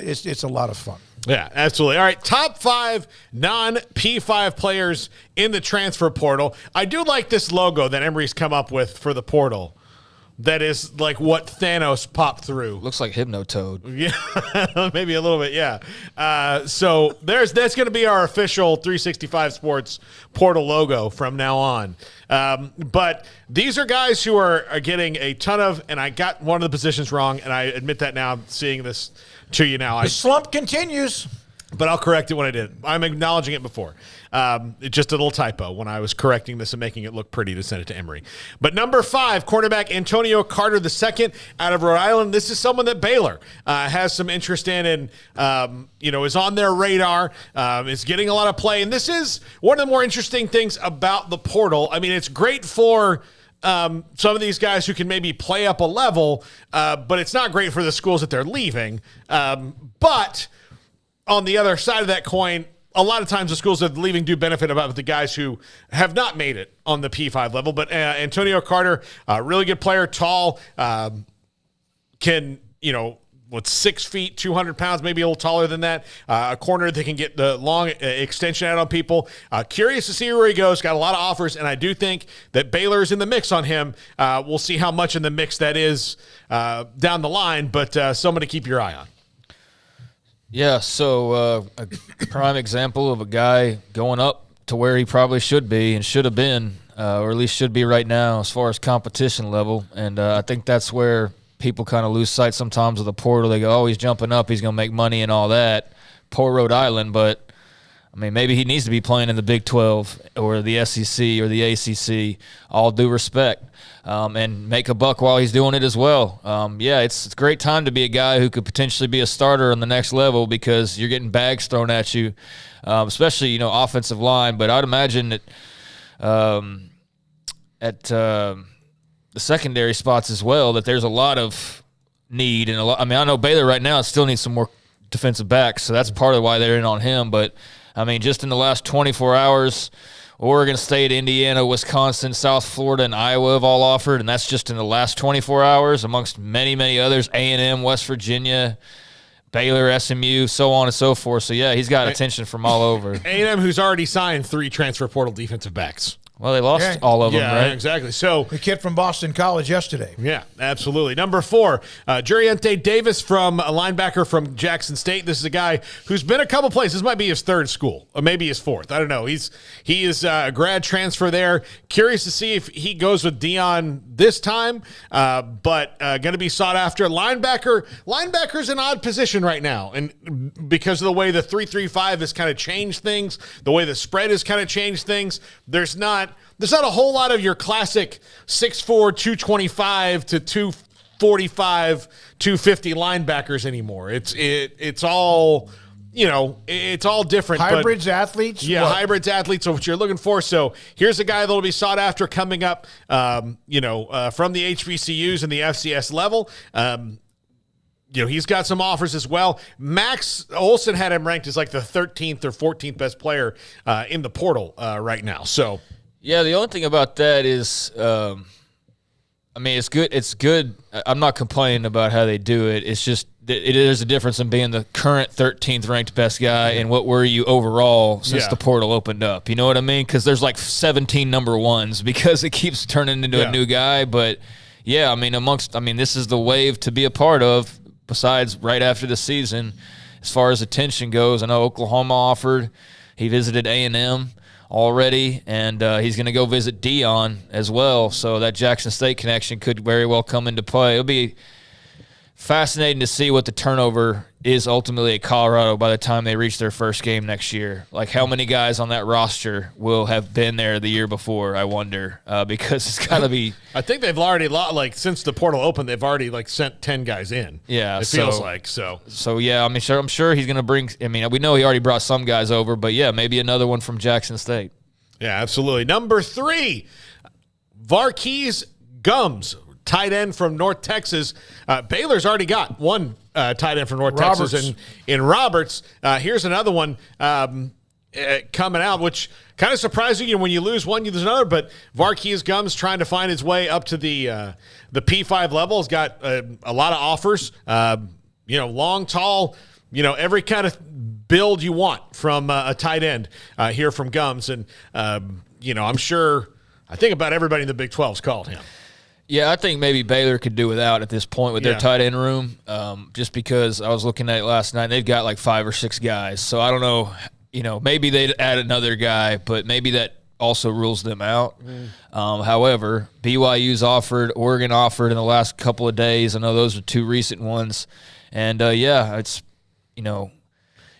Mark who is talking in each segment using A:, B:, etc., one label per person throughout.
A: it's a lot of fun.
B: Yeah, absolutely. All right, top 5 non-P5 players in the transfer portal. I do like this logo that Emory's come up with for the portal. That is like what Thanos popped through.
C: Looks like Hypnotoad.
B: Yeah, maybe a little bit, yeah. So that's going to be our official 365 Sports portal logo from now on. But these are guys who are getting a ton of, and I got one of the positions wrong, and I admit that now, seeing this to you now.
A: The slump continues.
B: But I'll correct it when I did. I'm acknowledging it before. Just a little typo when I was correcting this and making it look pretty to send it to Emory. But number 5, cornerback Antonio Carter II out of Rhode Island. This is someone that Baylor has some interest in and, is on their radar, is getting a lot of play. And this is one of the more interesting things about the portal. I mean, it's great for some of these guys who can maybe play up a level, but it's not great for the schools that they're leaving. But on the other side of that coin, a lot of times the schools that are leaving do benefit about the guys who have not made it on the P5 level. But Antonio Carter, really good player, tall, can, 6 feet, 200 pounds, maybe a little taller than that. A corner that can get the long extension out on people. Curious to see where he goes. Got a lot of offers, and I do think that Baylor's in the mix on him. We'll see how much in the mix that is down the line, but someone to keep your eye on.
C: Yeah, so a prime example of a guy going up to where he probably should be and should have been, or at least should be right now as far as competition level. And I think that's where people kind of lose sight sometimes of the portal. They go, oh, he's jumping up, he's going to make money and all that. Poor Rhode Island, but, I mean, maybe he needs to be playing in the Big 12 or the SEC or the ACC, all due respect. And make a buck while he's doing it as well. It's a great time to be a guy who could potentially be a starter on the next level because you're getting bags thrown at you, especially, offensive line. But I'd imagine that at the secondary spots as well that there's a lot of need. And I know Baylor right now still needs some more defensive backs, so that's part of why they're in on him. But, I mean, just in the last 24 hours – Oregon State, Indiana, Wisconsin, South Florida, and Iowa have all offered, and that's just in the last 24 hours amongst many, many others, A&M, West Virginia, Baylor, SMU, so on and so forth. So, yeah, he's got attention from all over.
B: A&M, who's already signed 3 transfer portal defensive backs.
C: Well, they lost all of them, right?
B: Yeah, exactly. So
A: the kid from Boston College yesterday.
B: Yeah, absolutely. Number 4, Jurriente Davis from a linebacker from Jackson State. This is a guy who's been a couple places. This might be his 3rd school, or maybe his 4th. I don't know. He is a grad transfer there. Curious to see if he goes with Dion this time, but going to be sought after. Linebacker's an odd position right now, and because of the way the 3-3-5 has kind of changed things, the way the spread has kind of changed things, there's not a whole lot of your classic 6'4", 225 to 245, 250 linebackers anymore. It's all, it's all different.
A: Hybrids, athletes?
B: Yeah, hybrids, athletes are what you're looking for. So here's a guy that'll be sought after coming up, from the HBCUs and the FCS level. He's got some offers as well. Max Olson had him ranked as like the 13th or 14th best player in the portal right now. So,
C: yeah, the only thing about that is, it's good. It's good. I'm not complaining about how they do it. It's just there's a difference in being the current 13th ranked best guy and what were you overall since the portal opened up. You know what I mean? Because there's like 17 number 1s because it keeps turning into a new guy. But, yeah, this is the wave to be a part of. Besides, right after the season, as far as attention goes, I know Oklahoma offered. He visited A&M already, and he's going to go visit Dion as well. So that Jackson State connection could very well come into play. It'll be fascinating to see what the turnover is ultimately at Colorado by the time they reach their first game next year. Like, how many guys on that roster will have been there the year before, I wonder, because it's got to be –
B: I think they've already, since the portal opened, they've already, sent 10 guys in.
C: Yeah.
B: It feels like, so.
C: So, yeah, I'm sure he's going to bring – we know he already brought some guys over, but, yeah, maybe another one from Jackson State.
B: Yeah, absolutely. Number 3, Varkeys Gumms, tight end from North Texas. Baylor's already got one tight end from North Texas in Roberts. Here's another one coming out, which kind of surprising you. When you lose one, you lose another. But Varkeys Gumms trying to find his way up to the P5 level. Has got a lot of offers. Long, tall, every kind of build you want from a tight end here from Gumms. And, I'm sure I think about everybody in the Big 12's called him.
C: Yeah, I think maybe Baylor could do without at this point with their tight end room, just because I was looking at it last night. They've got like 5 or 6 guys. So I don't know, maybe they'd add another guy, but maybe that also rules them out. However, BYU's offered, Oregon offered in the last couple of days. I know those are 2 recent ones. And, it's,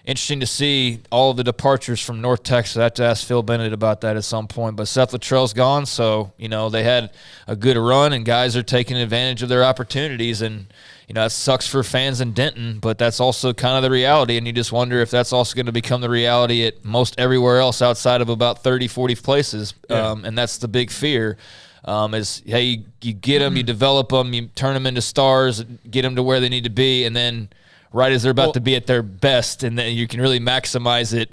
C: interesting to see all of the departures from North Texas. I have to ask Phil Bennett about that at some point. But Seth Luttrell's gone, so, they had a good run, and guys are taking advantage of their opportunities. And, that sucks for fans in Denton, but that's also kind of the reality. And you just wonder if that's also going to become the reality at most everywhere else outside of about 30, 40 places. Yeah. And that's the big fear. Is, hey, you get them, you develop them, you turn them into stars, get them to where they need to be, and then right as they're about to be at their best, and then you can really maximize it,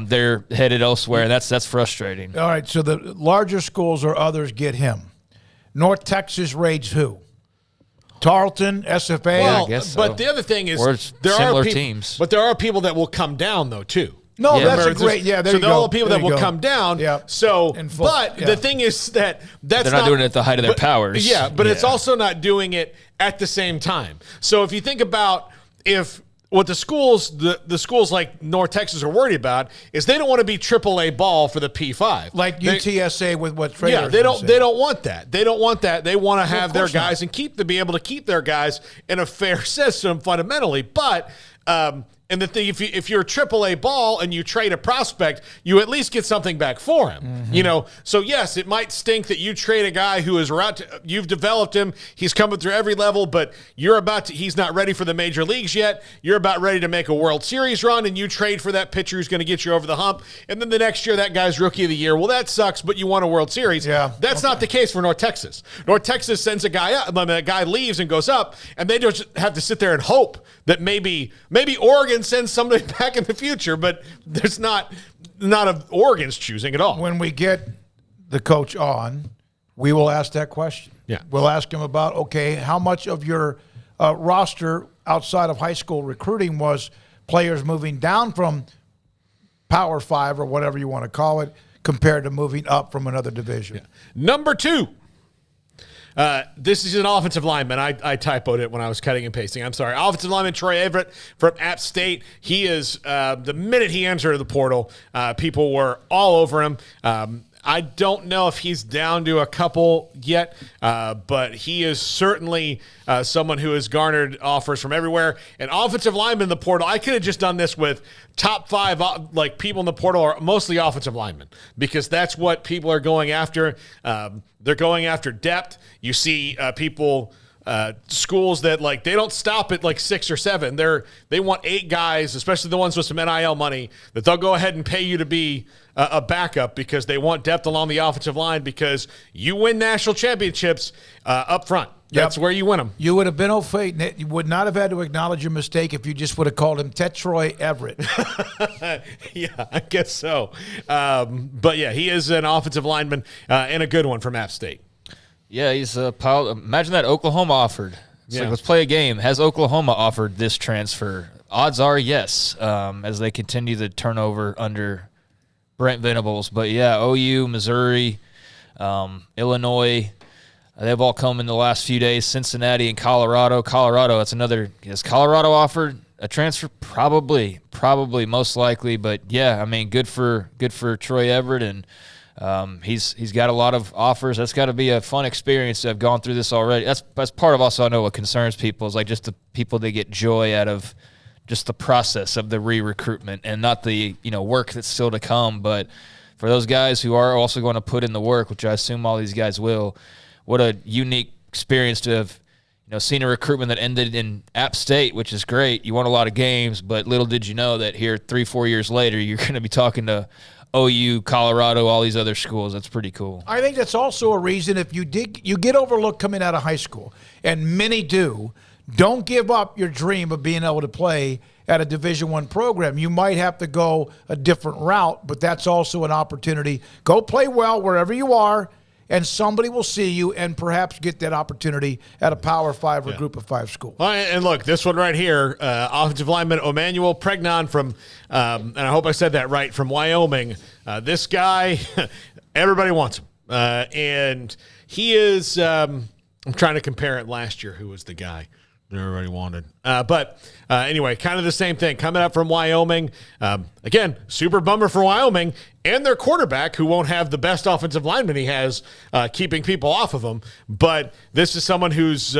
C: they're headed elsewhere. That's frustrating.
A: All right, so the larger schools or others get him. North Texas rates who? Tarleton, SFA?
B: Well,
C: I guess so.
B: But the other thing is there
C: similar
B: are
C: teams.
B: But there are people that will come down, though, too.
A: No,
C: Yeah.
A: that's a great, there
B: so
A: you
B: there are
A: go.
B: people
A: There
B: that
A: you
B: will
A: go.
B: come down.
A: Yeah.
B: So,
A: But
B: the thing is that's
C: They're not doing it at the height of their powers.
B: Yeah, but it's also not doing it at the same time. So if you think about what the schools like North Texas are worried about is they don't want to be AAA ball for the P5.
A: Like UTSA with what Trader.
B: Yeah, they don't want that. They don't want that. They want to have their
A: course
B: guys and be able to keep their guys in a fair system fundamentally. But and the thing, if you're a AAA ball and you trade a prospect, you at least get something back for him.
A: Mm-hmm.
B: So yes, it might stink that you trade a guy who is you've developed him, he's coming through every level, but he's not ready for the major leagues yet. You're about ready to make a World Series run, and you trade for that pitcher who's going to get you over the hump. And then the next year, that guy's Rookie of the Year. Well, that sucks, but you won a World Series.
A: Yeah,
B: that's not the case for North Texas. North Texas sends a guy up, a guy leaves and goes up, and they just have to sit there and hope that maybe Oregon sends somebody back in the future, but there's not of Oregon's choosing at all.
A: When we get the coach on, we will ask that question.
B: Yeah.
A: We'll ask him about, okay, how much of your roster outside of high school recruiting was players moving down from Power 5 or whatever you want to call it compared to moving up from another division.
B: Yeah. Number 2. This is an offensive lineman. I typoed it when I was cutting and pasting. I'm sorry. Offensive lineman Troy Everett from App State. He is, the minute he entered the portal, people were all over him. I don't know if he's down to a couple yet, but he is certainly someone who has garnered offers from everywhere. An offensive lineman in the portal, I could have just done this with top 5, like people in the portal are mostly offensive linemen because that's what people are going after. They're going after depth. You see people, schools that they don't stop at 6 or 7. They want 8 guys, especially the ones with some NIL money, that they'll go ahead and pay you to be a backup because they want depth along the offensive line because you win national championships up front. That's where you win them.
A: You would have been okay. You would not have had to acknowledge your mistake if you just would have called him Tetroy Everett.
B: Yeah, I guess so. But yeah, he is an offensive lineman and a good one from App State.
C: Yeah, he's a pile. Imagine that Oklahoma offered. It's like, let's play a game. Has Oklahoma offered this transfer? Odds are yes, as they continue the turnover under Brent Venables. But yeah, OU, Missouri, Illinois, they've all come in the last few days. Cincinnati and Colorado. That's another. Has Colorado offered a transfer? Probably, most likely. But yeah, I mean, good for Troy Everett, and he's got a lot of offers. That's got to be a fun experience to have gone through this already. That's part of also I know what concerns people is just the people that get joy out of just the process of the re-recruitment and not the work that's still to come. But for those guys who are also going to put in the work, which I assume all these guys will, what a unique experience to have seen a recruitment that ended in App State, which is great. You won a lot of games, but little did you know that here 3-4 years later you're going to be talking to OU, Colorado, all these other schools. That's pretty cool.
A: I think that's also a reason if you get overlooked coming out of high school, and many do, don't give up your dream of being able to play at a Division I program. You might have to go a different route, but that's also an opportunity. Go play well wherever you are and somebody will see you and perhaps get that opportunity at a Power 5 or Group of 5 school.
B: Well, and look, this one right here, offensive lineman Emmanuel Pregnant from, and I hope I said that right, from Wyoming. This guy, everybody wants him. And he is, I'm trying to compare it last year. Who was the guy that everybody wanted? But anyway, kind of the same thing. Coming up from Wyoming. Again, super bummer for Wyoming and their quarterback, who won't have the best offensive lineman he has, keeping people off of him. But this is someone who's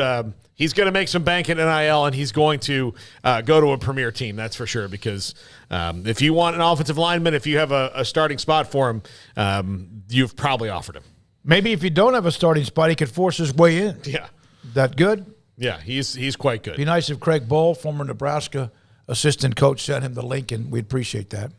B: he's going to make some bank in NIL, and he's going to go to a premier team, that's for sure, because if you want an offensive lineman, if you have a starting spot for him, you've probably offered him.
A: Maybe if you don't have a starting spot, he could force his way in.
B: Yeah.
A: That good?
B: Yeah, he's quite good.
A: Be nice if Craig Bull, former Nebraska assistant coach, sent him the link, and we'd appreciate that.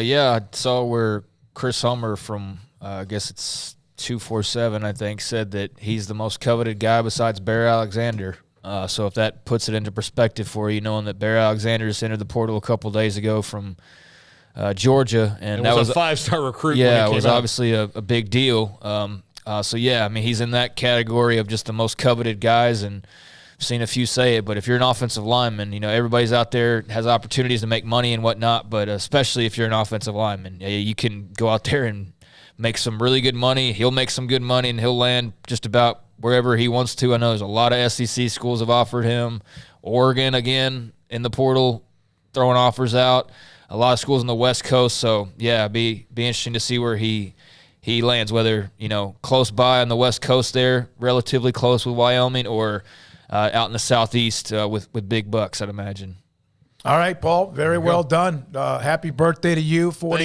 C: Yeah, I saw where Chris Hummer from, I guess it's 247, I think, said that he's the most coveted guy besides Bear Alexander. So if that puts it into perspective for you, knowing that Bear Alexander just entered the portal a couple days ago from Georgia, and that was
B: a 5-star recruit.
C: Yeah,
B: when
C: it was obviously a big deal. So yeah, I mean, he's in that category of just the most coveted guys, and I've seen a few say it. But if you're an offensive lineman, you know, everybody's out there, has opportunities to make money and whatnot. But especially if you're an offensive lineman, you can go out there and make some really good money. He'll make some good money, and he'll land just about wherever he wants to. I know there's a lot of SEC schools have offered him. Oregon, again, in the portal, throwing offers out. A lot of schools on the West Coast. So, yeah, be interesting to see where he lands, whether, you know, close by on the West Coast there, relatively close with Wyoming, or out in the Southeast with big bucks, I'd imagine.
A: All right, Paul, very well done. Happy birthday to you, 40.